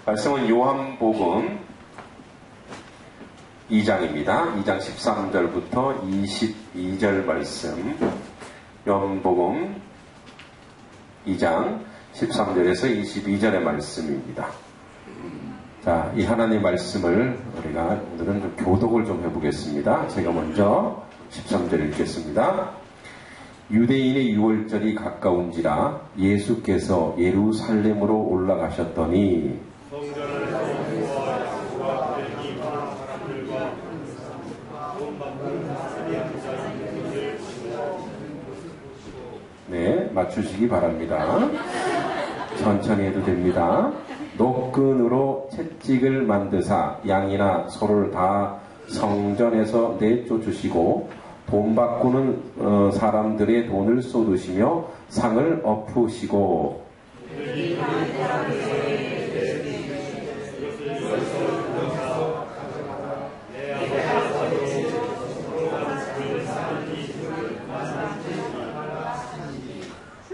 말씀은 요한복음 2장입니다. 2장 13절부터 22절 말씀. 요한복음 2장 13절에서 22절의 말씀입니다. 자, 이 하나님의 말씀을 우리가 오늘은 좀 교독을 좀 해보겠습니다. 제가 먼저 13절 읽겠습니다. 유대인의 유월절이 가까운지라 예수께서 예루살렘으로 올라가셨더니 네, 맞추시기 바랍니다. 천천히 해도 됩니다. 노끈으로 채찍을 만드사 양이나 소를 다 성전에서 내쫓으시고 돈 바꾸는 사람들의 돈을 쏟으시며 상을 엎으시고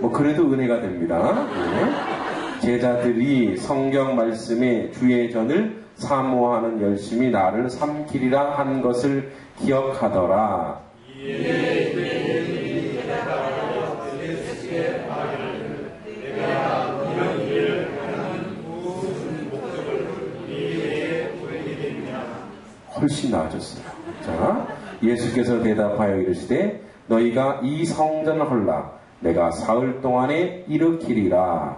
뭐 그래도 은혜가 됩니다. 네. 제자들이 성경 말씀에 주의 전을 사모하는 열심히 나를 삼키리라 한 것을 기억하더라. 훨씬 나아졌어요. 자, 예수께서 대답하여 이르시되 너희가 이 성전을 헐라 내가 사흘 동안에 일으키리라.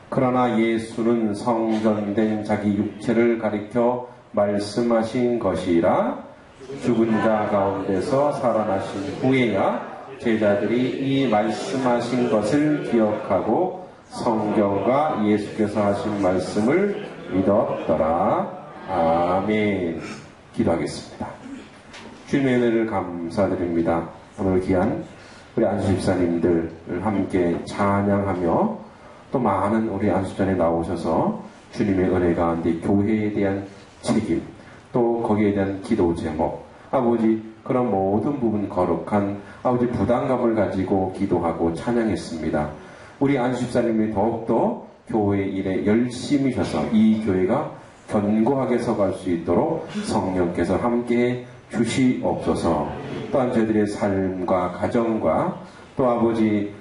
그러나 예수는 성전된 자기 육체를 가리켜 말씀하신 것이라. 죽은 자 가운데서 살아나신 후에야 제자들이 이 말씀하신 것을 기억하고 성경과 예수께서 하신 말씀을 믿었더라. 아멘. 기도하겠습니다. 주님의 은혜를 감사드립니다. 오늘 귀한 우리 안수 집사님들을 함께 찬양하며 또 많은 우리 안수전에 나오셔서 주님의 은혜 가운데 교회에 대한 책임, 또 거기에 대한 기도 제목, 아버지 그런 모든 부분 거룩한 아버지 부담감을 가지고 기도하고 찬양했습니다. 우리 안수 집사님이 더욱더 교회 일에 열심히 하셔서 이 교회가 견고하게 서갈 수 있도록 성령께서 함께 주시옵소서. 또한 저희들의 삶과 가정과 또 아버지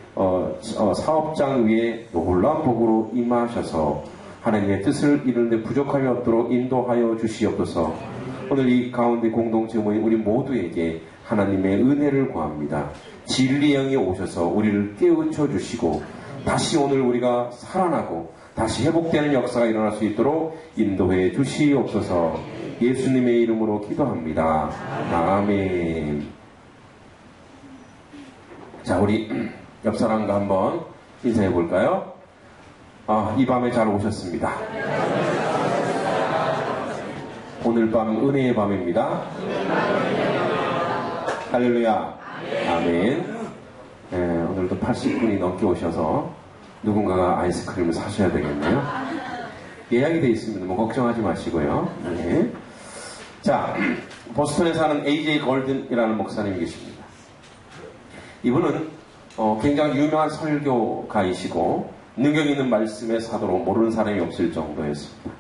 사업장 위에 놀라운 복으로 임하셔서 하나님의 뜻을 이루는데 부족함이 없도록 인도하여 주시옵소서. 오늘 이 가운데 공동체 모임 우리 모두에게 하나님의 은혜를 구합니다. 진리의 영이 오셔서 우리를 깨우쳐 주시고 다시 오늘 우리가 살아나고 다시 회복되는 역사가 일어날 수 있도록 인도해 주시옵소서. 예수님의 이름으로 기도합니다. 아멘. 자, 우리 옆사람과 한번 인사해 볼까요? 이 밤에 잘 오셨습니다. 오늘 밤 은혜의 밤입니다. 할렐루야. 아멘. 네, 오늘도 80분이 넘게 오셔서 누군가가 아이스크림을 사셔야 되겠네요. 예약이 되어 있습니다. 뭐 걱정하지 마시고요. 네. 자, 보스턴에 사는 AJ 골든이라는 목사님이 계십니다. 이분은 굉장히 유명한 설교가이시고 능력 있는 말씀의 사도로 모르는 사람이 없을 정도였습니다.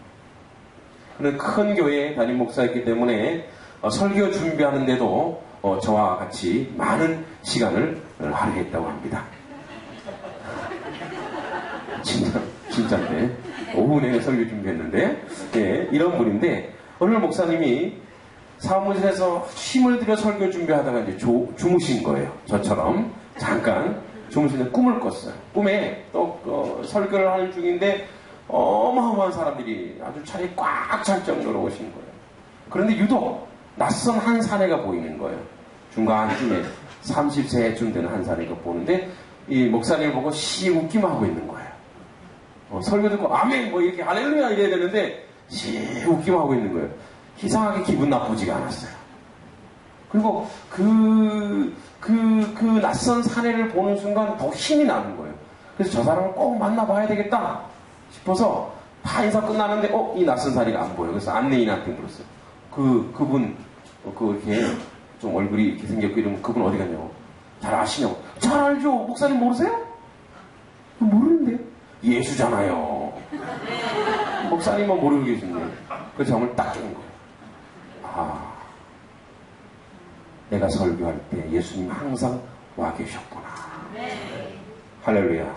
그는 큰 교회에 담임 목사였기 때문에 설교 준비하는데도 저와 같이 많은 시간을 할애했다고 합니다. 진짜인데 오후 내내 설교 준비했는데 예, 이런 분인데 오늘 목사님이 사무실에서 힘을 들여 설교 준비하다가 이제 주무신 거예요. 저처럼 잠깐 주무시는 꿈을 꿨어요. 꿈에 또 설교를 하는 중인데 어마어마한 사람들이 아주 차례 꽉 찰 정도로 오신 거예요. 그런데 유독 낯선 한 사내가 보이는 거예요. 중간쯤에 30세쯤 되는 한 사내가 보는데 이 목사님을 보고 시 웃기만 하고 있는 거예요. 설교 듣고 아멘 뭐 이렇게 할렐루야 이래야 되는데 시 웃기만 하고 있는 거예요. 이상하게 기분 나쁘지가 않았어요. 그리고 그 낯선 사내를 보는 순간 더 힘이 나는 거예요. 그래서 저 사람을 꼭 만나봐야 되겠다 싶어서 다 인사 끝나는데 이 낯선 사내가 안 보여요. 그래서 안내인한테 물었어요. 그분 이렇게 좀 얼굴이 이렇게 생겼고 이러면 그분 어디 갔냐고. 잘 아시냐고. 잘 알죠. 목사님 모르세요? 모르는데. 예수잖아요. 목사님만 모르고 계시네. 그 점을 딱 주는 거예요. 아, 내가 설교할 때 예수님 항상 와 계셨구나. 할렐루야.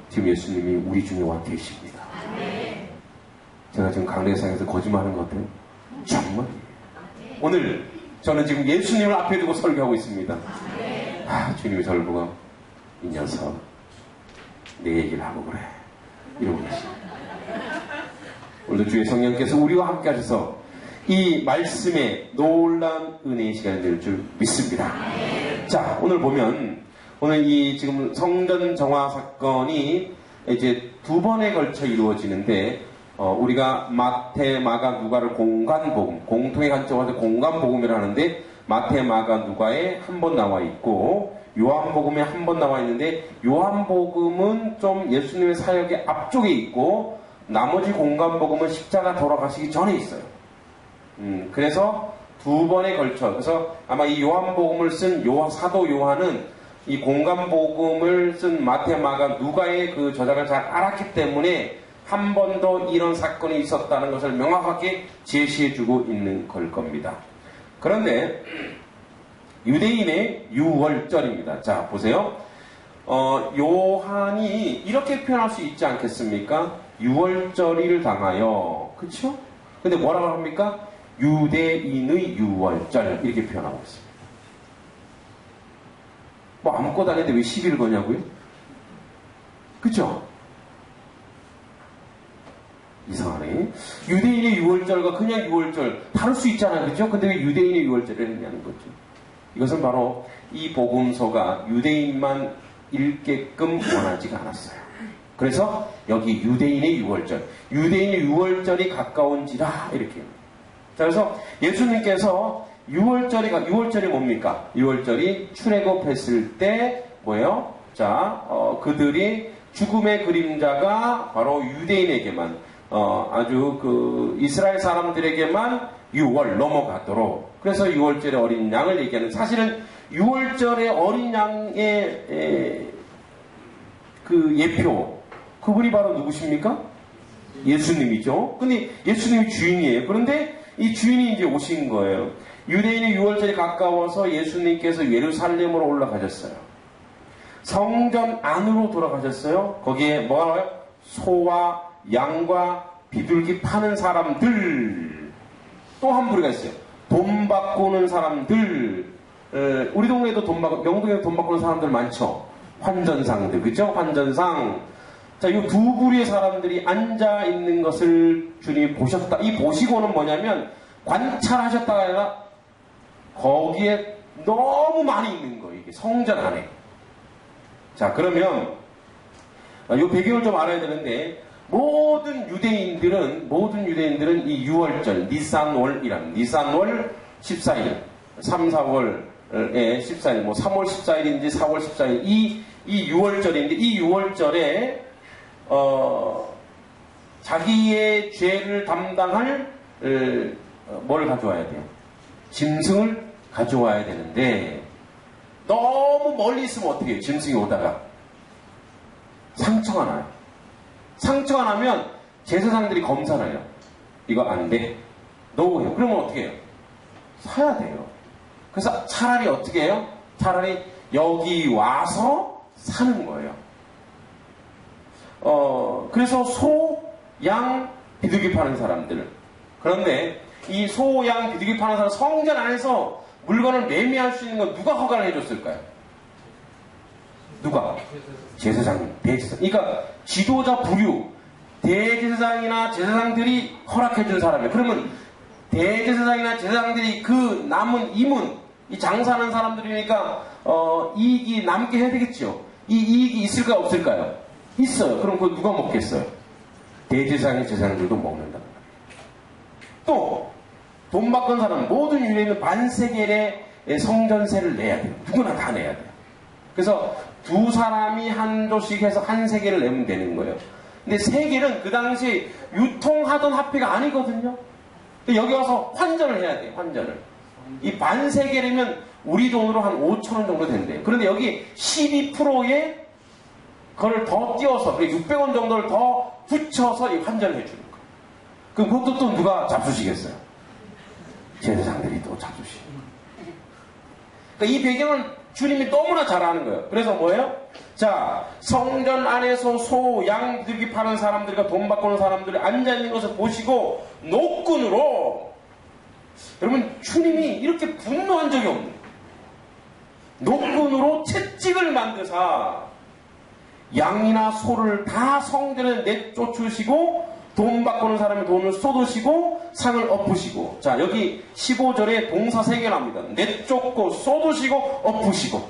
지금 예수님이 우리 중에 와 계십니다. 제가 지금 강대상에서 거짓말하는 것 같아요? 정말. 오늘 저는 지금 예수님을 앞에 두고 설교하고 있습니다. 아, 주님이 저를 보고 이 녀석 내 얘기를 하고 그래 이러고 계십니다. 오늘도 주의 성령께서 우리와 함께 하셔서 이 말씀에 놀라운 은혜의 시간이 될 줄 믿습니다. 자, 오늘 보면 오늘 이 지금 성전 정화 사건이 이제 두 번에 걸쳐 이루어지는데 우리가 마태, 마가, 누가를 공간복음, 공통의 관점에서 공간복음이라 하는데 마태, 마가, 누가에 한 번 나와 있고 요한복음에 한 번 나와 있는데 요한복음은 좀 예수님의 사역의 앞쪽에 있고 나머지 공간복음은 십자가 돌아가시기 전에 있어요. 그래서 두 번에 걸쳐 그래서 아마 이 요한복음을 쓴 사도 요한은 이 공간복음을 쓴 마태, 마가, 누가의 그 저작을 잘 알았기 때문에 한 번 더 이런 사건이 있었다는 것을 명확하게 제시해주고 있는 걸 겁니다. 그런데 유대인의 유월절입니다. 자, 보세요. 요한이 이렇게 표현할 수 있지 않겠습니까? 유월절을 당하여, 그쵸? 근데 뭐라고 합니까? 유대인의 유월절 이렇게 표현하고 있습니다. 뭐 아무것도 아닌데 왜 시비를 거냐고요? 그쵸? 이상하네. 유대인의 유월절과 그냥 유월절 다를 수 있잖아요. 그죠? 근데 왜 유대인의 유월절을 했냐는 거죠. 이것은 바로 이 복음서가 유대인만 읽게끔 원하지가 않았어요. 그래서 여기 유대인의 유월절, 유대인의 유월절이 가까운지라 이렇게. 자, 그래서 예수님께서 유월절이 뭡니까? 유월절이 출애굽했을 때 뭐예요? 자, 그들이 죽음의 그림자가 바로 유대인에게만 아주 그 이스라엘 사람들에게만 6월 넘어가도록 그래서 6월절의 어린 양을 얘기하는 사실은 6월절의 어린 양의 그 예표 그분이 바로 누구십니까? 예수님이죠. 근데 예수님이 주인이에요. 그런데 이 주인이 이제 오신 거예요. 유대인의 6월절이 가까워서 예수님께서 예루살렘으로 올라가셨어요. 성전 안으로 돌아가셨어요. 거기에 뭐가 나와요? 소와 양과 비둘기 파는 사람들 또 한 부류가 있어요. 돈 바꾸는 사람들 우리 동네에도 명동에도 돈 바꾸는 사람들 많죠. 환전상들 그죠? 환전상 자, 이 두 부류의 사람들이 앉아 있는 것을 주님이 보셨다. 이 보시고는 뭐냐면 관찰하셨다가 아니라 거기에 너무 많이 있는 거예요. 이게 성전 안에. 자, 그러면 이 배경을 좀 알아야 되는데 모든 유대인들은 이 유월절 니산월이란 니산월 14일 3, 4월에 14일 뭐 3월 14일인지 4월 14일 이 유월절인데 이 유월절에 자기의 죄를 담당할 뭘 가져와야 돼요? 짐승을 가져와야 되는데 너무 멀리 있으면 어떻게 해요? 짐승이 오다가 상처가 나요. 상처가 나면 제사장들이 검사를 해요. 이거 안 돼. 놓으세요. 그러면 어떻게 해요? 사야 돼요. 그래서 차라리 어떻게 해요? 차라리 여기 와서 사는 거예요. 그래서 소, 양, 비둘기 파는 사람들. 그런데 이 소, 양, 비둘기 파는 사람 성전 안에서 물건을 매매할 수 있는 건 누가 허가를 해줬을까요? 누가? 제사장, 대제사장. 그러니까 지도자 부류, 대제사장이나 제사장들이 허락해준 사람이에요. 그러면 대제사장이나 제사장들이 그 남은 임은, 이 장사하는 사람들이니까 이익이 남게 해야 되겠죠. 이 이익이 있을까요? 없을까요? 있어요. 그럼 그거 누가 먹겠어요? 대제사장의 제사장들도 먹는다. 또 돈 바꾼 사람 모든 유대인은 반세겔의 성전세를 내야 돼요. 누구나 다 내야 돼요. 그래서 두 사람이 한 조씩 해서 한 세겔을 내면 되는 거예요. 근데 세겔은 그 당시 유통하던 화폐가 아니거든요. 여기 와서 환전을 해야 돼요. 환전을. 이 반세겔이면 우리 돈으로 한 5,000원 정도 된대요. 그런데 여기 12%에 그걸 더 띄워서 600원 정도를 더 붙여서 이 환전을 해주는 거예요. 그럼 그것도 또 누가 잡수시겠어요? 제사장들이 또 잡수시고. 그러니까 이 배경은 주님이 너무나 잘 아는 거예요. 그래서 뭐예요? 자, 성전 안에서 소, 양, 비둘기 파는 사람들과 돈 바꾸는 사람들이 앉아있는 것을 보시고 노끈으로, 여러분 주님이 이렇게 분노한 적이 없는 거예요. 노끈으로 채찍을 만드사 양이나 소를 다 성전에 내쫓으시고 돈 바꾸는 사람의 돈을 쏟으시고 상을 엎으시고. 자, 여기 15절에 동사 3개 나옵니다. 내쫓고 쏟으시고 엎으시고.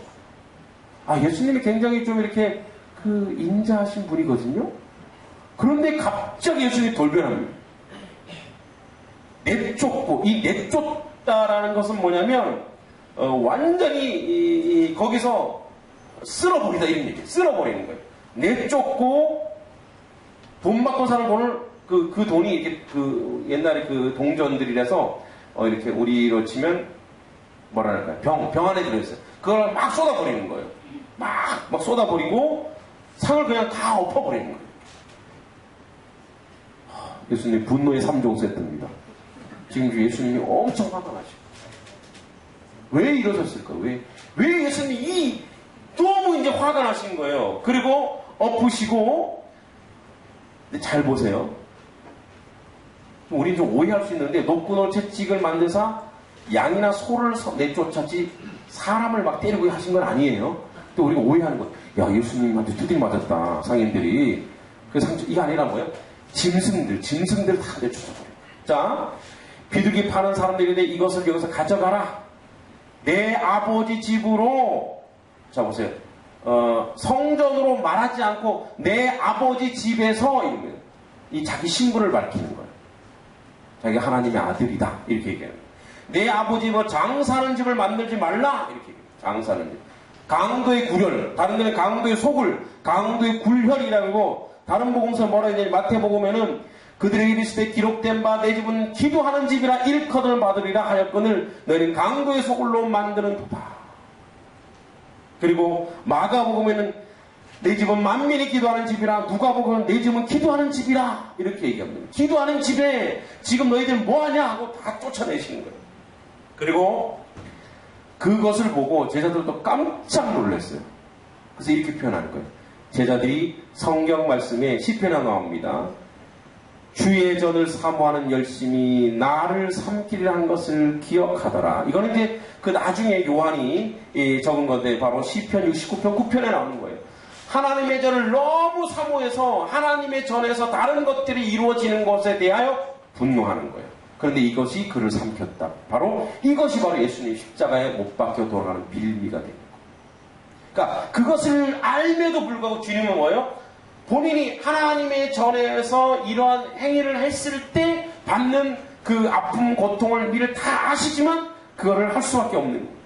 아, 예수님이 굉장히 좀 이렇게 인자하신 분이거든요. 그런데 갑자기 예수님이 돌변합니다. 내쫓고, 이 내쫓다라는 것은 뭐냐면 완전히 거기서 쓸어버리다 이런 얘기예요. 쓸어버리는 거예요. 내쫓고 돈 받고 사는 돈을 그 돈이 이렇게 옛날에 동전들이라서 이렇게 우리로 치면 뭐라 할까요? 병 안에 들어있어요. 그걸 막 쏟아버리는 거예요. 막 쏟아버리고 상을 그냥 다 엎어버리는 거예요. 예수님 분노의 3종 세트입니다. 지금 예수님이 엄청 화가 나시고. 왜 이러셨을까? 왜 예수님이 너무 이제 화가 나신 거예요. 그리고 엎으시고. 근데 잘 보세요. 우린 좀 오해할 수 있는데 노끈으로 채찍을 만드사 양이나 소를 내쫓았지 사람을 막 때리고 하신 건 아니에요. 또 우리가 오해하는 거예요. 야, 예수님한테 두드려 맞았다, 상인들이. 그 상처, 이게 아니라 뭐예요? 짐승들 다 내쫓아버려요. 자, 비둘기 파는 사람들인데 이것을 여기서 가져가라. 내 아버지 집으로. 자, 보세요. 성전으로 말하지 않고 내 아버지 집에서 이런 거예요. 이 자기 신분을 밝히는 거예요. 자기가 하나님의 아들이다 이렇게 얘기해요. 내 아버지 장사하는 집을 만들지 말라 이렇게 얘기해요. 장사하는 집. 강도의 굴혈, 다른 데는 강도의 소굴, 강도의 굴혈이라고. 다른 복음서 뭐라 했냐면 마태복음에는 그들에게 이르시되 기록된 바 내 집은 기도하는 집이라 일컬음을 받으리라 하였거늘 너희는 강도의 소굴로 만드는 도다. 그리고 마가복음에는 내 집은 만민이 기도하는 집이라, 누가복음은 내 집은 기도하는 집이라 이렇게 얘기합니다. 기도하는 집에 지금 너희들 뭐하냐 하고 다 쫓아내시는 거예요. 그리고 그것을 보고 제자들도 깜짝 놀랐어요. 그래서 이렇게 표현하는 거예요. 제자들이 성경 말씀에 시편에 나옵니다. 주의 전을 사모하는 열심이 나를 삼키리라 한 것을 기억하더라. 이거는 이제 나중에 요한이 적은 건데 바로 시편 69편 9편에 나오는 거예요. 하나님의 전을 너무 사모해서 하나님의 전에서 다른 것들이 이루어지는 것에 대하여 분노하는 거예요. 그런데 이것이 그를 삼켰다. 이것이 바로 예수님 십자가에 못 박혀 돌아가는 빌미가 됩니다. 그러니까 그것을 알매도 불구하고 주님은 뭐예요? 본인이 하나님의 전에서 이러한 행위를 했을 때 받는 그 아픔, 고통을 미리 다 아시지만 그거를 할 수밖에 없는 거예요.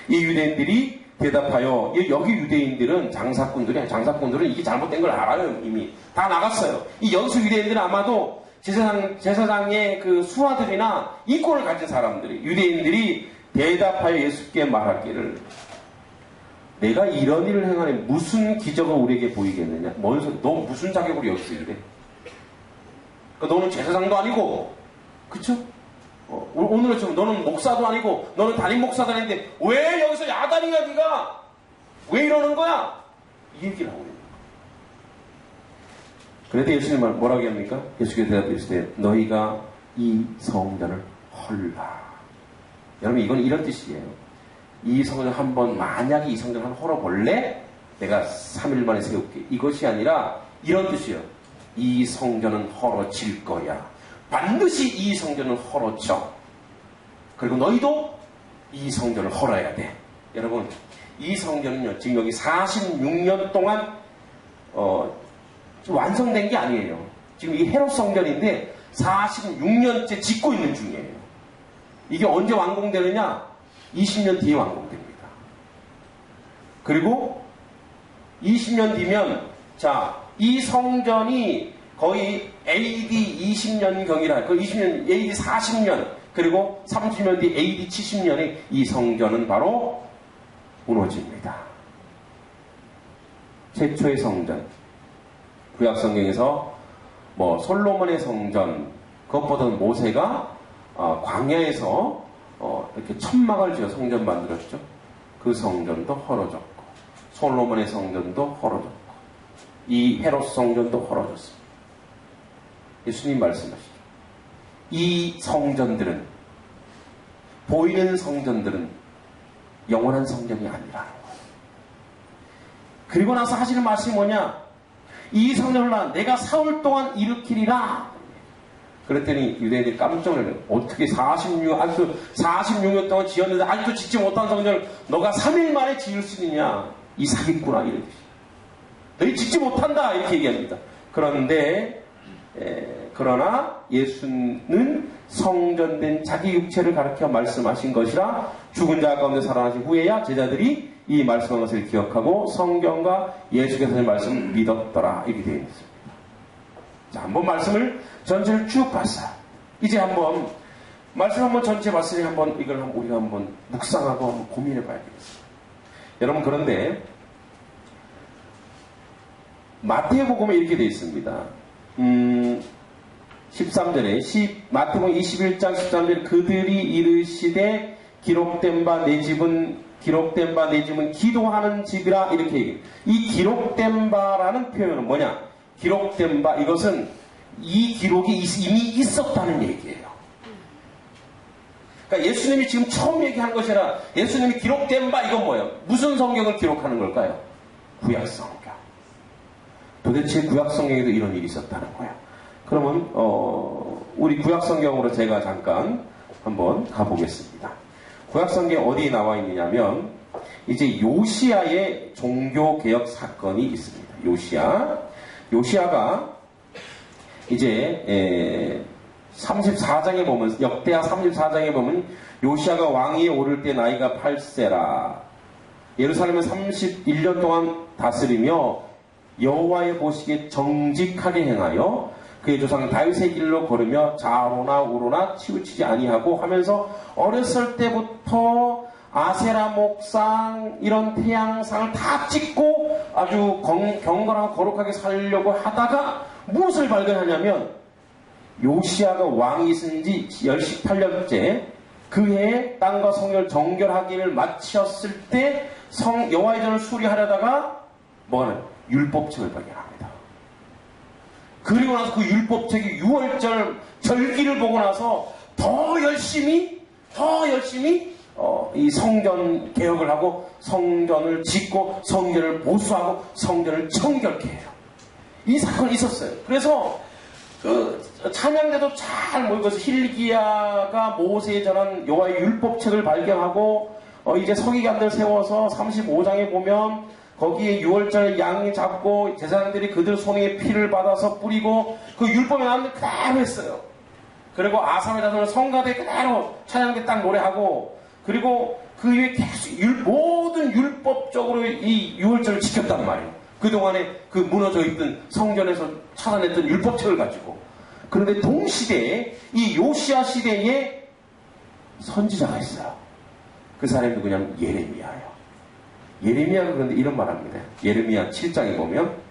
이 유대인들이 대답하여, 여기 유대인들은 장사꾼들은 이게 잘못된 걸 알아요. 이미 다 나갔어요. 이 연수 유대인들은 아마도 제사장의 그 수하들이나 이권을 가진 사람들이, 유대인들이 대답하여 예수께 말하기를 내가 이런 일을 행하니 무슨 기적을 우리에게 보이겠느냐? 뭔 소리? 너 무슨 자격으로 여기서 이래? 그러니까 너는 제사장도 아니고, 그쵸? 오늘은 좀 너는 목사도 아니고, 너는 담임 목사도 아닌데 왜 여기서 야단이야 네가? 왜 이러는 거야? 이 얘기를 하고 있는 거야. 그런데 예수님은 뭐라고 합니까? 예수께서 대답하시되 너희가 이 성전을 헐라. 여러분 이건 이런 뜻이에요. 이 성전 한번 만약에 이 성전 한 헐어볼래? 내가 3일 만에 세울게. 이것이 아니라 이런 뜻이에요. 이 성전은 헐어질 거야. 반드시 이 성전은 헐어져. 그리고 너희도 이 성전을 헐어야 돼. 여러분 이 성전은요 지금 여기 46년 동안 완성된 게 아니에요. 지금 이 헤롯 성전인데 46년째 짓고 있는 중이에요. 이게 언제 완공되느냐? 20년 뒤에 완공됩니다. 그리고 20년 뒤면 이 성전이 거의 AD 20년경이라, 그 20년, AD 40년, 그리고 30년 뒤 AD 70년에 이 성전은 바로 무너집니다. 최초의 성전, 구약 성경에서 솔로몬의 성전, 그것보다는 모세가 광야에서 이렇게 천막을 지어 성전 만들었죠. 그 성전도 헐어졌고, 솔로몬의 성전도 헐어졌고, 이 헤롯 성전도 헐어졌습니다. 예수님 말씀하시죠. 이 성전들은, 보이는 성전들은 영원한 성전이 아니라는 거예요. 그리고 나서 하시는 말씀이 뭐냐? 이 성전을 내가 사흘 동안 일으키리라. 그랬더니 유대인들이 깜짝 놀라요. 어떻게 46년 동안 지었는데 아직도 짓지 못한 성전을 너가 3일 만에 지을 수 있느냐? 이 사기꾼아, 이렇게. 너희 짓지 못한다, 이렇게 얘기합니다. 그러나 예수는 성전된 자기 육체를 가르쳐 말씀하신 것이라 죽은 자 가운데 살아나신 후에야 제자들이 이 말씀한 것을 기억하고 성경과 예수께서 하신 말씀을 믿었더라, 이렇게 되어 있습니다. 자, 한번 말씀을 전체를 쭉 봤어요. 이제 한번 말씀 한번 전체 봤으니 이걸 우리가 한번 묵상하고 한번 고민해 봐야 되겠습니다. 여러분, 그런데 마태복음에 이렇게 되어 있습니다. 13절에 마태복음 21장 13절에 그들이 이르시되 기록된 바 내 집은 기도하는 집이라, 이렇게 얘기해요. 이 기록된 바라는 표현은 뭐냐? 기록된 바, 이것은 이 기록이 이미 있었다는 얘기예요. 그러니까 예수님이 지금 처음 얘기한 것이 아니라 예수님이 기록된 바, 이건 뭐예요? 무슨 성경을 기록하는 걸까요? 구약성경. 도대체 구약성경에도 이런 일이 있었다는 거예요. 그러면 우리 구약성경으로 제가 잠깐 한번 가보겠습니다. 구약성경 어디에 나와 있느냐면 이제 요시야의 종교개혁 사건이 있습니다. 요시야가 이제 34장에 보면, 역대하 34장에 보면 요시야가 왕위에 오를 때 나이가 8세라 예루살렘을 31년 동안 다스리며 여호와의 보시기에 정직하게 행하여 그의 조상 다윗의 길로 걸으며 좌로나 우로나 치우치지 아니하고 하면서 어렸을 때부터 아세라 목상, 이런 태양상을 다 찍고 아주 경건하고 거룩하게 살려고 하다가 무엇을 발견하냐면 요시야가 왕이 있은 지 18년째 그해 땅과 성을 정결하기를 마치었을 때 여호와의 전을 수리하려다가 율법책을 발견합니다. 그리고 나서 그 율법책이 6월절 절기를 보고 나서 더 열심히 이 성전 개혁을 하고 성전을 짓고 성전을 보수하고 성전을 정결케 해요. 이 사건이 있었어요. 그래서 그 찬양대도 잘 모이고서 hil기야가 모세에 전한 여호와의 율법책을 발견하고 이제 서기관들 세워서 35장에 보면 거기에 6월절 양이 잡고 제사장들이 그들 손에 피를 받아서 뿌리고 그 율법에 나왔는데 그대로 했어요. 그리고 아삼의 자손을 성가대 그대로 찬양대 딱 노래하고, 그리고 그 이후에 계속 모든 율법적으로 이 6월절을 지켰단 말이에요. 그동안에 그 무너져 있던 성전에서 찾아냈던 율법책을 가지고. 그런데 동시대에 이 요시야 시대에 선지자가 있어요. 그 사람이 누구냐면 예레미야예요. 예레미야가 그런데 이런 말합니다. 예레미야 7장에 보면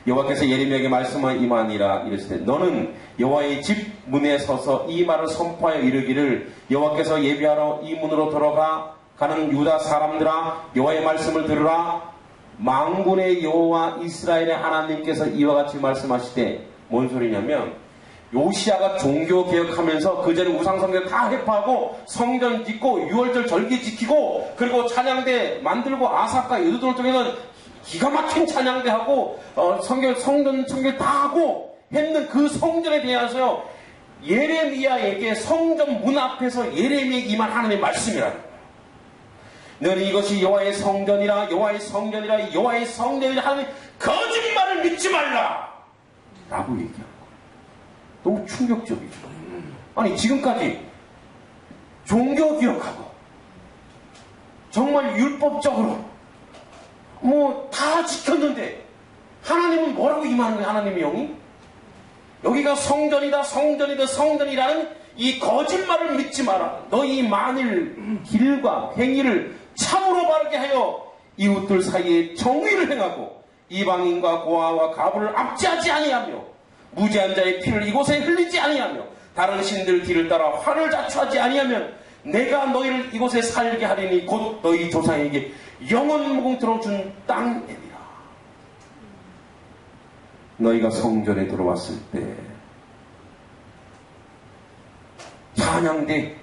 여호와께서 예레미야에게 말씀하니라 이르시되 너는 여호와의 집 문에 서서 이 말을 선포하여 이르기를 여호와께서 예비하러 이 문으로 들어가는 유다 사람들아 여호와의 말씀을 들으라. 만군의 여호와 이스라엘의 하나님께서 이와 같이 말씀하시되, 뭔 소리냐면 요시야가 종교개혁하면서 그전에 우상성전 다 회파하고 성전 짓고 6월절 절기 지키고 그리고 찬양대 만들고 아사카 여두돌 쪽에는 기가 막힌 찬양대하고 성전 청결 다 하고 했는 그 성전에 대해서 예레미야에게 성전 문 앞에서 예레미야에게 임한 하나님의 말씀이라는 거예요. 너는 이것이 여호와의 성전이라 여호와의 성전이라 여호와의 성전이라 하는 거짓말을 믿지 말라 라고 얘기하는 거예요. 너무 충격적이죠. 아니 지금까지 종교개혁하고 정말 율법적으로 다 지켰는데 하나님은 뭐라고 임하는 거예요? 하나님의 영이 여기가 성전이다 성전이다 성전이라는 이 거짓말을 믿지 마라. 너희 만일 길과 행위를 참으로 바르게 하여 이웃들 사이에 정의를 행하고 이방인과 고아와 가부를 압제하지 아니하며 무지한 자의 피를 이곳에 흘리지 아니하며 다른 신들 길을 따라 화를 자초하지 아니하면 내가 너희를 이곳에 살게 하리니 곧 너희 조상에게 영원 무궁토록 준 땅이니라. 너희가 성전에 들어왔을 때 찬양대,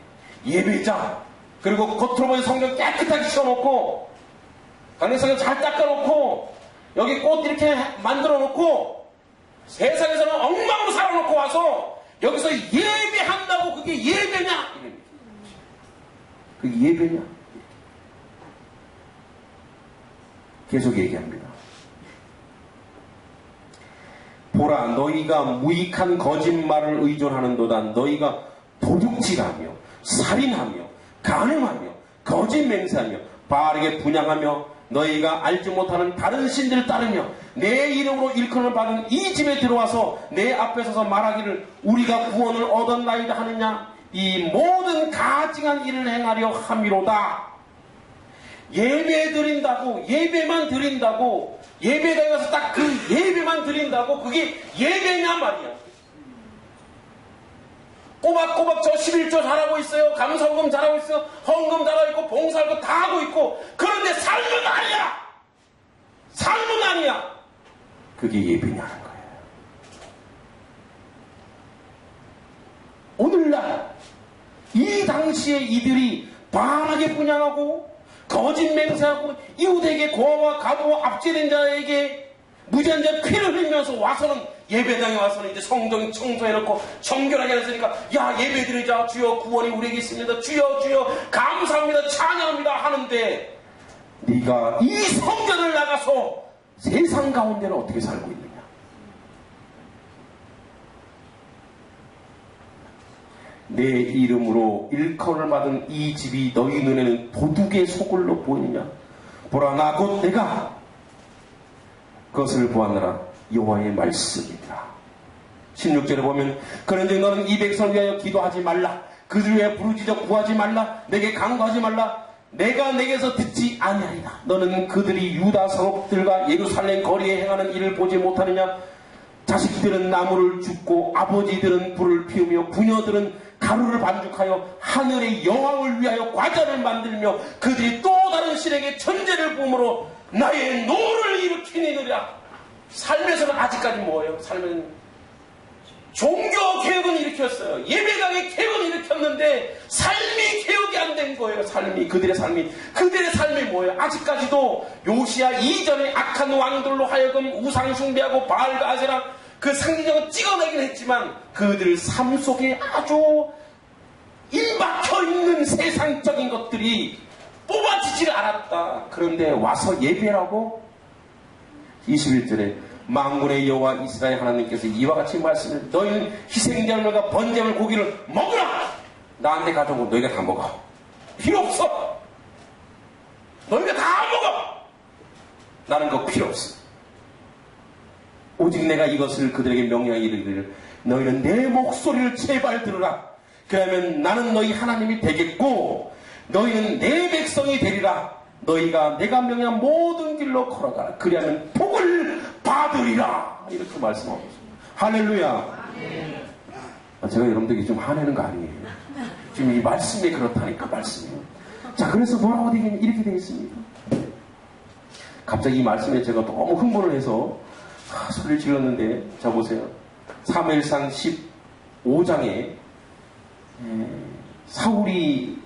예배자, 그리고 겉으로 보이는 성경 깨끗하게 씌워놓고 강력성경 잘 닦아놓고 여기 꽃 이렇게 만들어놓고 세상에서는 엉망으로 살아놓고 와서 여기서 예배한다고 그게 예배냐? 그게 예배냐? 계속 얘기합니다. 보라, 너희가 무익한 거짓말을 의존하는도다. 너희가 도둑질하며 살인하며 간음하며 거짓 맹세하며 바르게 분양하며 너희가 알지 못하는 다른 신들을 따르며 내 이름으로 일컬음을 받은 이 집에 들어와서 내 앞에 서서 말하기를 우리가 구원을 얻었나이다 하느냐. 이 모든 가증한 일을 행하려 함이로다. 예배 드린다고, 예배만 드린다고, 예배당에 가서 딱 그 예배만 드린다고 그게 예배냐 말이야. 꼬박꼬박 저 11조 잘하고 있어요. 감사헌금 잘하고 있어요. 헌금 잘하고 있고 봉사하고 다 하고 있고, 그런데 삶은 아니야. 삶은 아니야. 그게 예배냐는 거예요. 오늘날 이 당시에 이들이 바라게 분양하고 거짓 맹세하고 이웃에게 고아와 가부와 압제된 자에게 무지한 자 피를 흘리면서 와서는 예배당에 와서는 이제 성경 청소해놓고 정결하게 했으니까 야 예배 드리자, 주여 구원이 우리에게 있습니다, 주여 주여 감사합니다, 찬양합니다 하는데 네가 이 성전을 나가서 세상 가운데는 어떻게 살고 있느냐. 내 이름으로 일컬을 받은 이 집이 너희 눈에는 도둑의 소굴로 보이느냐. 보라, 나 곧 내가 그것을 보았느라 여호와의 말씀이니라. 16절에 보면 그런즉 너는 이 백성을 위하여 기도하지 말라. 그들 위하여 부르짖어 구하지 말라. 내게 간구하지 말라. 내가 내게서 듣지 아니하리라. 너는 그들이 유다 성읍들과 예루살렘 거리에 행하는 일을 보지 못하느냐. 자식들은 나무를 줍고 아버지들은 불을 피우며 부녀들은 가루를 반죽하여 하늘의 여왕을 위하여 과자를 만들며 그들이 또 다른 신에게 천재를 부음으로 나의 노를 일으키느니라. 삶에서는 아직까지 뭐예요? 삶에는 종교 개혁은 일으켰어요. 예배당의 개혁은 일으켰는데 삶이 개혁이 안 된 거예요. 그들의 삶이 뭐예요? 아직까지도 요시야 이전의 악한 왕들로 하여금 우상 숭배하고 바알과 아세라 그 상징적으로 찍어내긴 했지만 그들 삶 속에 아주 임박혀 있는 세상적인 것들이 뽑아지질 않았다. 그런데 와서 예배라고 21절에 만군의 여호와 이스라엘 하나님께서 이와 같이 말씀해 너희는 희생제물과 번제물 고기를 먹으라. 나한테 가져오고 너희가 다 먹어. 필요 없어. 너희가 다 먹어. 나는 그거 필요 없어. 오직 내가 이것을 그들에게 명령하여 이르기를 너희는 내 목소리를 제발 들으라. 그러면 나는 너희 하나님이 되겠고 너희는 내 백성이 되리라. 너희가 내가 명령한 모든 길로 걸어가라. 그리하면 복을 받으리라. 이렇게 말씀하고 있습니다. 할렐루야. 제가 여러분들에게 좀 화내는 거 아니에요. 지금 이 말씀이 그렇다니까 말씀이에요. 자, 그래서 뭐라고 이렇게 되어 있습니다. 갑자기 이 말씀에 제가 너무 흥분을 해서 소리를 질렀는데, 자 보세요. 사무엘상 15장에 사울이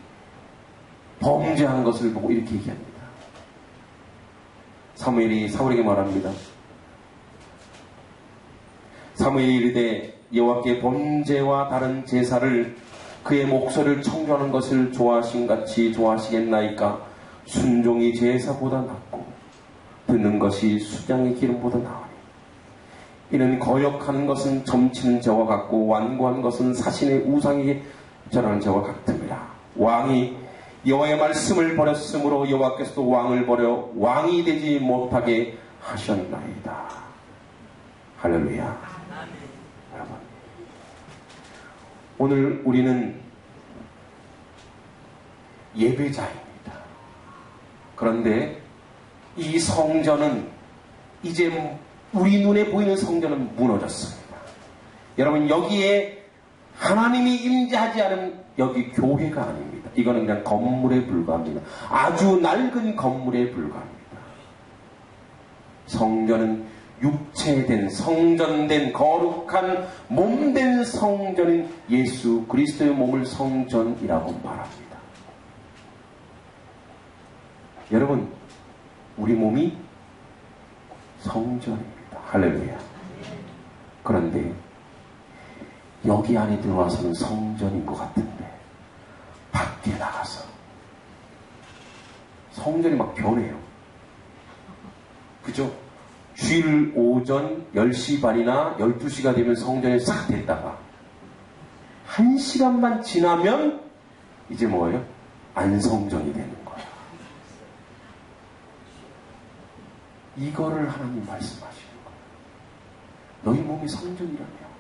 범죄한 것을 보고 이렇게 얘기합니다. 사무엘이 사울에게 말합니다. 사무엘이 이르되 여호와께 번제와 다른 제사를 그의 목소리를 청조하는 것을 좋아하신 같이 좋아하시겠나이까. 순종이 제사보다 낫고 듣는 것이 수장의 기름보다 나으니 이는 거역하는 것은 점치는 자와 같고 완고한 것은 사신의 우상에게 절하는 자와 같음이라. 왕이 여호와의 말씀을 버렸으므로 여호와께서도 왕을 버려 왕이 되지 못하게 하셨나이다. 할렐루야. 여러분, 오늘 우리는 예배자입니다. 그런데 이 성전은 이제 우리 눈에 보이는 성전은 무너졌습니다. 여러분, 여기에 하나님이 임재하지 않은 여기 교회가 아닙니다. 이거는 그냥 건물에 불과합니다. 아주 낡은 건물에 불과합니다. 성전은 육체된, 성전된, 거룩한 몸된 성전인 예수 그리스도의 몸을 성전이라고 말합니다. 여러분, 우리 몸이 성전입니다. 할렐루야. 그런데 여기 안에 들어와서는 성전인 것 같은데 밖에 나가서 성전이 막 변해요. 그죠? 주일 오전 10시 반이나 12시가 되면 성전이 싹 됐다가 1시간만 지나면 이제 뭐예요? 안성전이 되는 거예요. 이거를 하나님 말씀하시는 거예요. 너희 몸이 성전이라며.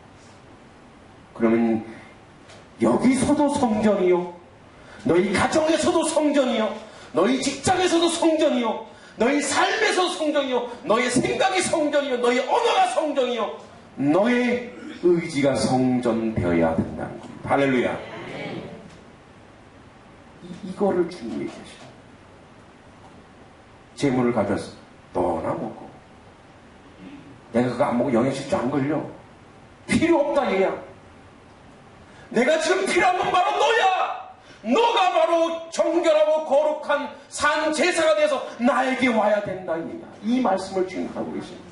그러면 여기서도 성전이요, 너희 가정에서도 성전이요, 너희 직장에서도 성전이요, 너희 삶에서 성전이요, 너의 생각이 성전이요, 너의 언어가 성전이요, 너의 의지가 성전되어야 된다는 겁니다. 할렐루야. 이거를 주님이 계셔. 재물을 가져서 너나 먹고, 내가 그거 안 먹고 영양실조 안 걸려. 필요 없다 얘야. 내가 지금 필요한 건 바로 너야. 너가 바로 정결하고 거룩한 산 제사가 돼서 나에게 와야 된다 얘야. 이 말씀을 주님 하고 계십니다.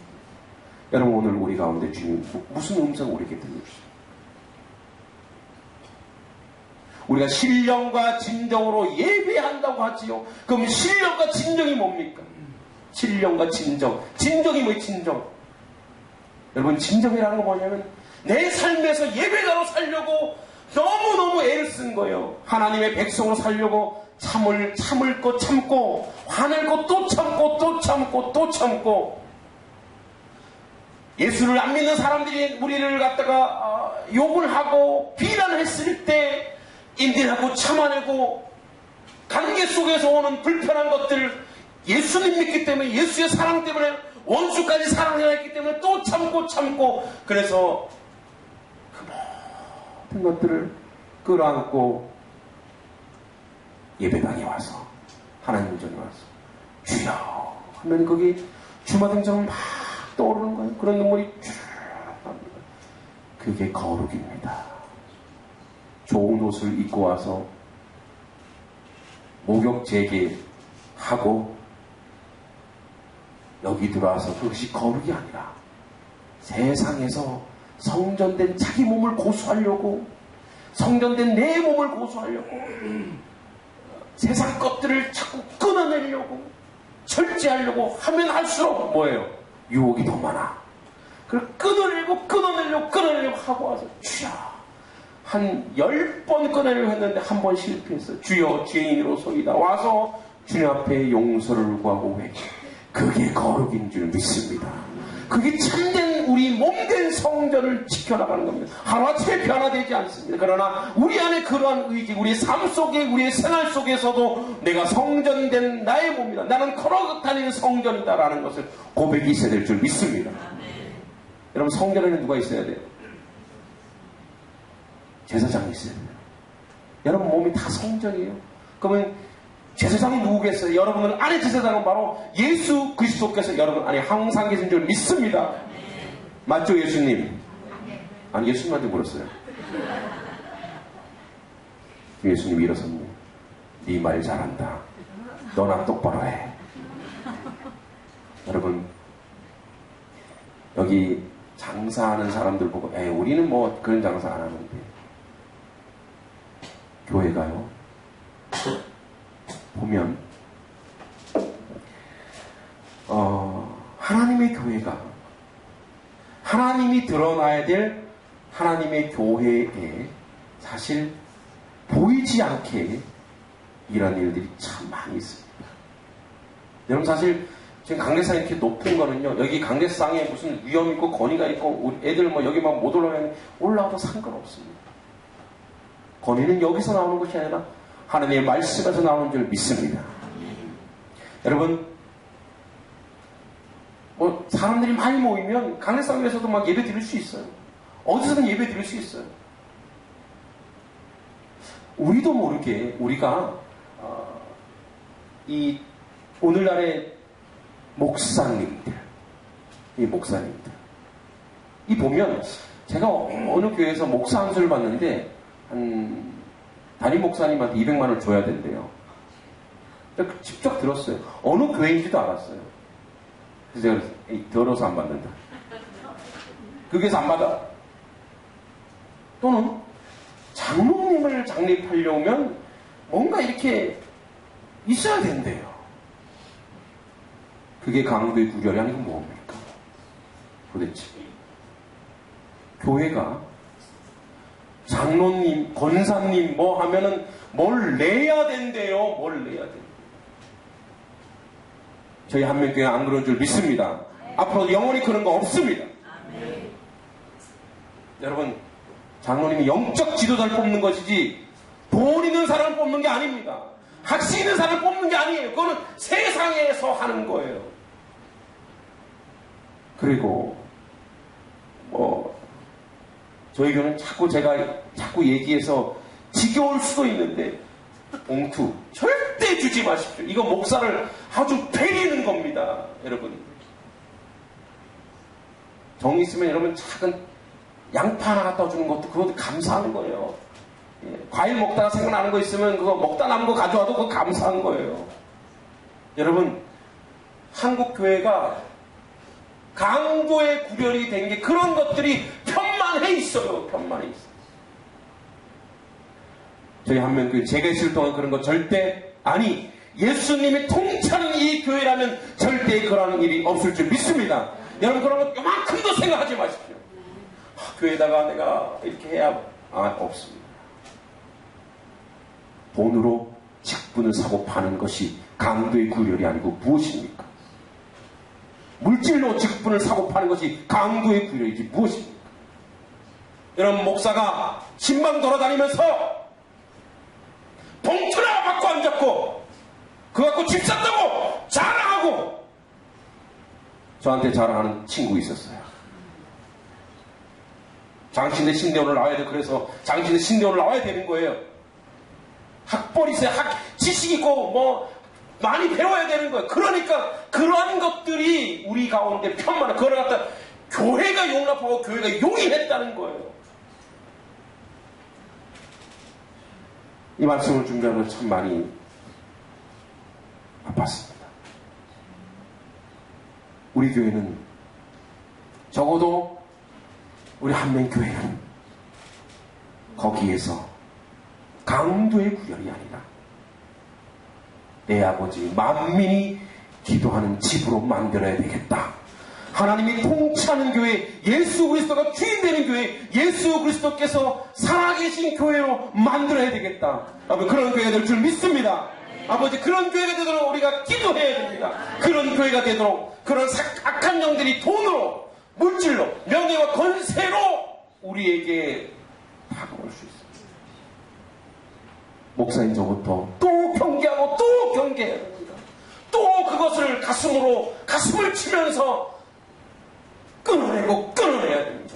여러분, 오늘 우리 가운데 주님 무슨 음성 우리에게 들려주십니까? 우리가 신령과 진정으로 예배한다고 하지요. 그럼 신령과 진정이 뭡니까? 신령과 진정. 진정이 뭐예요? 진정. 여러분, 진정이라는 건 뭐냐면 내 삶에서 예배자로 살려고 너무너무 애를 쓴 거예요. 하나님의 백성으로 살려고 참을 것 참고, 화낼 것 또 참고, 또 참고, 또 참고. 예수를 안 믿는 사람들이 우리를 갖다가 욕을 하고 비난했을 때 인내하고 참아내고, 관계 속에서 오는 불편한 것들, 예수님 믿기 때문에, 예수의 사랑 때문에, 원수까지 사랑해야 했기 때문에 또 참고, 그래서 그 모든 것들을 끌어안고 예배당에 와서, 하나님 전에 와서 주여 하면 거기 주마등처럼 막 떠오르는 거예요. 그런 눈물이 쭉 납니다. 그게 거룩입니다. 좋은 옷을 입고 와서 목욕 재개하고 여기 들어와서 그것이 거룩이 아니라 세상에서 성전된 자기 몸을 고수하려고, 성전된 내 몸을 고수하려고, 세상 것들을 자꾸 끊어내려고, 절제하려고 하면 할수록 뭐예요? 유혹이 더 많아. 그걸 끊어내려고 하고 와서 주여, 한 10번 끊어내려고 했는데 한 번 실패했어. 주여, 죄인으로소이다. 와서 주님 앞에 용서를 구하고 회개. 그게 거룩인 줄 믿습니다. 그게 참된 우리 몸된 성전을 지켜나가는 겁니다. 하루아침에 변화되지 않습니다. 그러나 우리 안에 그러한 의지, 우리의 삶 속에, 우리의 생활 속에서도 내가 성전된 나의 몸이다, 나는 걸어다니는 성전이다라는 것을 고백이 있어야 될 줄 믿습니다. 여러분, 성전에는 누가 있어야 돼요? 제사장이 있어야 돼요. 여러분 몸이 다 성전이에요. 그러면 제사장이 누구겠어요? 여러분은 안에 제사장은 바로 예수 그리스도께서 여러분 안에 항상 계신 줄 믿습니다. 맞죠, 예수님? 아니, 예수님한테 물었어요. 예수님이 일어섰네. 네 말 잘한다. 너나 똑바로 해. 여러분, 여기 장사하는 사람들 보고 우리는 뭐 그런 장사 안 하는데, 교회가요 보면 하나님의 교회가, 하나님이 드러나야 될 하나님의 교회에 사실 보이지 않게 이런 일들이 참 많이 있습니다. 여러분, 사실 지금 강대상이 이렇게 높은 거는요, 여기 강대상에 무슨 위험 있고 권위가 있고 우리 애들 뭐 여기 막 못 올라가도 상관없습니다. 권위는 여기서 나오는 것이 아니라 하나님의 말씀에서 나오는 줄 믿습니다. 여러분, 사람들이 많이 모이면 강례상에서도 막 예배 드릴 수 있어요. 어디서든 예배 드릴 수 있어요. 우리도 모르게 우리가 이 오늘날의 목사님들, 이 보면 제가 어느 교회에서 목사 한 수를 봤는데 담임 목사님한테 200만 원을 줘야 된대요. 직접 들었어요. 어느 교회인지도 알았어요. 그래서 제가 더러워서 안 받는다. 그 교회에서 안 받아. 또는 장로님을 장립하려면 뭔가 이렇게 있어야 된대요. 그게 강도의 구별이 아니고 뭡니까? 도대체 교회가 장로님, 권사님 뭐 하면은 뭘 내야 된대요. 뭘 내야 된대요. 저희 한명교회 안 그런 줄 믿습니다. 앞으로 영원히 그런 거 없습니다. 여러분, 장로님이 영적 지도자를 뽑는 것이지 돈 있는 사람을 뽑는 게 아닙니다. 학식 있는 사람을 뽑는 게 아니에요. 그거는 세상에서 하는 거예요. 그리고 저희 교회는 자꾸 얘기해서 지겨울 수도 있는데 봉투 절대 주지 마십시오. 이거 목사를 아주 베리는 겁니다. 여러분, 정이 있으면 여러분 작은 양파 하나 갖다 주는 것도 그것도 감사하는 거예요. 과일 먹다가 생각나는 거 있으면 그거 먹다 남은 거 가져와도 그거 감사한 거예요. 여러분, 한국 교회가 강도의 구별이 된 게 그런 것들이 편만해 있어요. 편만해 있어요. 저희 한명교회 제가 있을 동안 그런 거 절대 아니, 예수님이 통치하는 이 교회라면 절대 그러는 일이 없을 줄 믿습니다. 여러분, 그런 거 요만큼도 생각하지 마십시오. 교회에다가 내가 이렇게 해야 없습니다. 돈으로 직분을 사고 파는 것이 강도의 구별이 아니고 무엇입니까? 물질로 직분을 사고 파는 것이 강도의 구별이지 무엇입니까? 여러분, 목사가 신방 돌아다니면서 봉투나 받고 안 잡고 그거 갖고 집 샀다고 자랑하고, 저한테 자랑하는 친구 있었어요. 장신대 신대원을 나와야 돼. 그래서 장신대 신대원을 나와야 되는 거예요. 학벌이 있어요. 지식 있고 많이 배워야 되는 거예요. 그러니까 그러한 것들이 우리 가운데 편만해. 그걸 갖다 교회가 용납하고 교회가 용인했다는 거예요. 이 말씀을 준비하면서 참 많이 아팠습니다. 우리 교회는, 적어도 우리 한명교회는 거기에서 강도의 구별이 아니라 내 아버지 만민이 기도하는 집으로 만들어야 되겠다. 하나님이 통치하는 교회, 예수 그리스도가 주인 되는 교회, 예수 그리스도께서 살아계신 교회로 만들어야 되겠다. 아버지, 그런 교회가 될 줄 믿습니다. 아버지, 그런 교회가 되도록 우리가 기도해야 됩니다. 그런 교회가 되도록 그런 악한 영들이 돈으로, 물질로, 명예와 권세로 우리에게 다가올 수 있습니다. 목사인 저부터 또 경계하고 또 경계해야 됩니다. 또 그것을 가슴을 치면서 끊어내야 됩니다.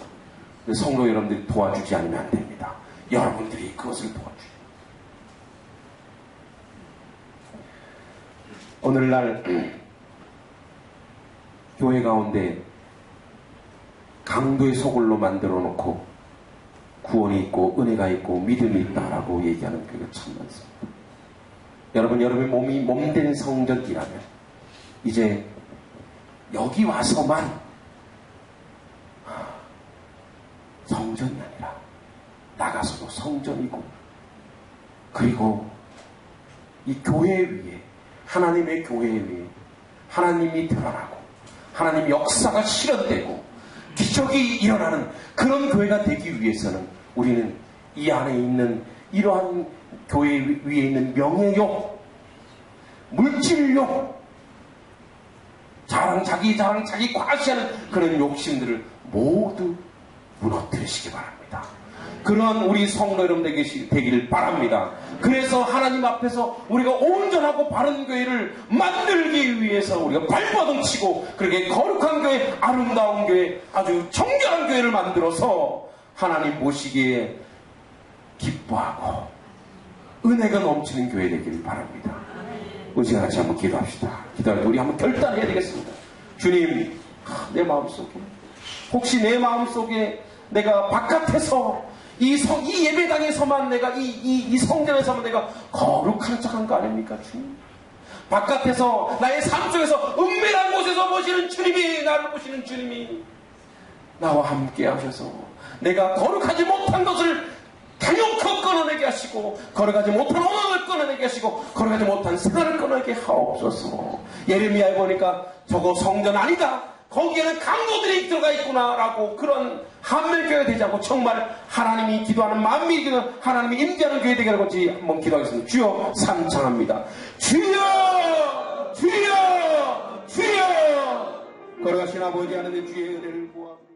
성도 여러분들이 도와주지 않으면 안 됩니다. 여러분들이 그것을 도와주세요. 오늘날 교회 가운데 강도의 소굴로 만들어 놓고 구원이 있고 은혜가 있고 믿음이 있다라고 얘기하는 교회가 참 많습니다. 여러분의 몸이 몸된 성전이라면 이제 여기 와서만 성전이 아니라 나가서도 성전이고, 그리고 이 교회 위에, 하나님의 교회 위에 하나님이 드러나고 하나님의 역사가 실현되고 기적이 일어나는 그런 교회가 되기 위해서는 우리는 이 안에 있는 이러한 교회 위에 있는 명예욕, 물질욕, 자기 과시하는 그런 욕심들을 모두 무너뜨리시기 바랍니다. 그러한 우리 성도 여러분 되길 바랍니다. 그래서 하나님 앞에서 우리가 온전하고 바른 교회를 만들기 위해서 우리가 발버둥 치고 그렇게 거룩한 교회, 아름다운 교회, 아주 정결한 교회를 만들어서 하나님 보시기에 기뻐하고 은혜가 넘치는 교회 되길 바랍니다. 우리 같이 한번 기도합시다. 기도할 때 우리 한번 결단해야 되겠습니다. 주님, 내 마음속에 혹시 내 마음속에 내가 바깥에서 이 예배당에서만 내가 이 성전에서만 내가 거룩한 척한 거 아닙니까, 주님? 바깥에서 나의 삶 속에서 은밀한 곳에서 보시는 주님이, 나를 보시는 주님이 나와 함께 하셔서 내가 거룩하지 못한 것을 단연코 끊어내게 하시고, 거룩하지 못한 언어를 끊어내게 하시고, 거룩하지 못한 생활을 끊어내게 하옵소서. 예레미야에 보니까 저거 성전 아니다, 거기에는 강도들이 들어가 있구나라고, 그런 한mel교회가 되지 않고 정말 하나님이 기도하는 만민이 기도하는 하나님이 임재하는 교회 되게 하는 것이 한번 기도하겠습니다. 주여, 삼창합니다. 주여, 주여, 주여. 걸어가신 아버지 하나님의 주의 은혜를 구합니다.